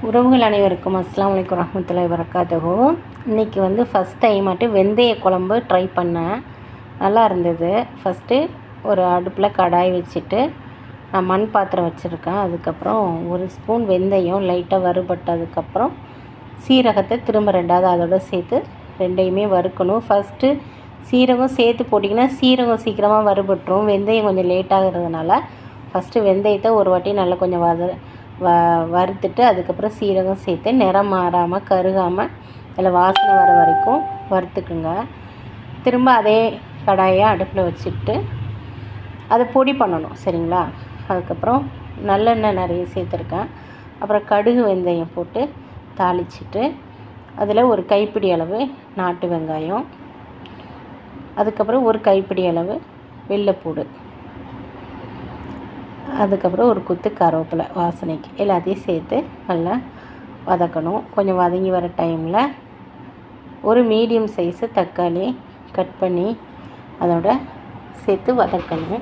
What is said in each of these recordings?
உறவுகள் அனைவருக்கும் அஸ்ஸலாமு அலைக்கும் வரஹ்மத்துல்லாஹி வபரகாத்துஹு. இன்றைக்கி வந்து ஃபஸ்ட் டைமாட்டு வெந்தய குழம்பு ட்ரை பண்ணேன். நல்லா இருந்தது. ஃபஸ்ட்டு ஒரு அடுப்பில் கடாய் வச்சுட்டு நான் மண் பாத்திரம் வச்சுருக்கேன். அதுக்கப்புறம் ஒரு ஸ்பூன் வெந்தயம் லைட்டாக வறுபட்டதுக்கப்புறம் சீரகத்தை திரும்ப ரெண்டாவது அதோட சேர்த்து ரெண்டையுமே வறுக்கணும். ஃபஸ்ட்டு சீரகம் சேர்த்து போட்டிங்கன்னா சீரகம் சீக்கிரமாக வறுபட்டுரும். வெந்தயம் கொஞ்சம் லேட்டாகிறதுனால ஃபஸ்ட்டு வெந்தயத்தை ஒரு வாட்டி நல்லா கொஞ்சம் வறுத்துட்டு அதுக்கப்புறம் சீரகம் சேர்த்து நிறம் மாறாமல் கருகாமல் அதில் வாசனை வர வரைக்கும் வறுத்துக்குங்க. திரும்ப அதே கடாயை அடுப்பில் வச்சுட்டு அதை பொடி பண்ணணும், சரிங்களா? அதுக்கப்புறம் நல்லெண்ணெய் நிறைய சேர்த்துருக்கேன். அப்புறம் கடுகு வெந்தயம் போட்டு தாளிச்சிட்டு அதில் ஒரு கைப்பிடி அளவு நாட்டு வெங்காயம், அதுக்கப்புறம் ஒரு கைப்பிடி அளவு வெள்ளைப்பூடு, அதுக்கப்புறம் ஒரு குத்து கருவேப்பிலை வாசனைக்கு எல்லாத்தையும் சேர்த்து நல்லா வதக்கணும். கொஞ்சம் வதங்கி வர டைமில் ஒரு மீடியம் சைஸு தக்காளி கட் பண்ணி அதோட சேர்த்து வதக்கணும்.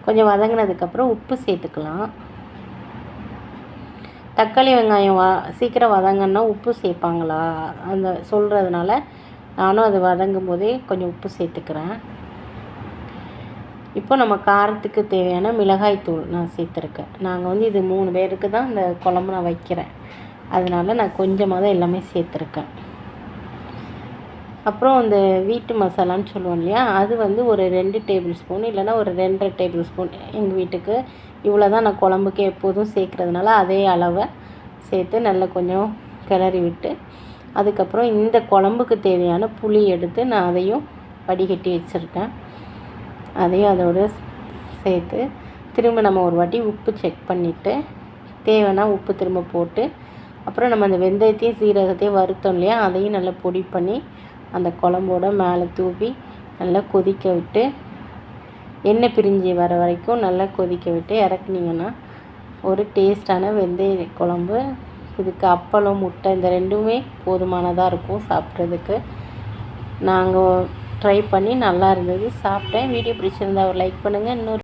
கொஞ்சம் வதங்கினதுக்கப்புறம் உப்பு சேர்த்துக்கலாம். தக்காளி வெங்காயம் சீக்கிரம் வதங்கன்னா உப்பு சேர்ப்பாங்களா அந்த சொல்கிறதுனால நானும் அது வதங்கும் போதே கொஞ்சம் உப்பு சேர்த்துக்கிறேன். இப்போ நம்ம காரத்துக்கு தேவையான மிளகாய்த்தூள் நான் சேர்த்துருக்கேன். நாங்கள் வந்து இது 3 பேருக்கு தான் இந்த குழம்பு நான் வைக்கிறேன், அதனால் நான் கொஞ்சமாக தான் எல்லாமே சேர்த்துருக்கேன். அப்புறம் இந்த வீட்டு மசாலான்னு சொல்லுவோம் இல்லையா, அது வந்து ஒரு 2 டேபிள் ஸ்பூன் இல்லைனா ஒரு 2.5 டேபிள் ஸ்பூன். எங்கள் வீட்டுக்கு இவ்வளோ தான் நான் குழம்புக்கு எப்போதும் சேர்க்குறதுனால அதே அளவை சேர்த்து நல்லா கொஞ்சம் கிளறி விட்டு அதுக்கப்புறம் இந்த குழம்புக்கு தேவையான புளி எடுத்து நான் அதையும் வடிகட்டி வச்சுருக்கேன். அதையும் அதோடு சேர்த்து திரும்ப நம்ம ஒரு வாட்டி உப்பு செக் பண்ணிவிட்டு தேவைன்னா உப்பு திரும்ப போட்டு அப்புறம் நம்ம அந்த வெந்தயத்தையும் சீரகத்தையும் வறுத்தோம் இல்லையா, அதையும் நல்லா பொடி பண்ணி அந்த குழம்போட மேலே தூவி நல்லா கொதிக்க விட்டு எண்ணெய் பிரிஞ்சு வர வரைக்கும் நல்லா கொதிக்க விட்டு இறக்குனிங்கன்னா ஒரு டேஸ்டான வெந்தய குழம்பு. இதுக்கு அப்பளம் முட்டை இந்த ரெண்டுமே போதுமானதாக இருக்கும் சாப்பிட்றதுக்கு. நாங்கள் ட்ரை பண்ணி நல்லா இருந்தது, சாப்பிட்டேன். வீடியோ பிடிச்சிருந்தா ஒரு லைக் பண்ணுங்கள். இன்னொரு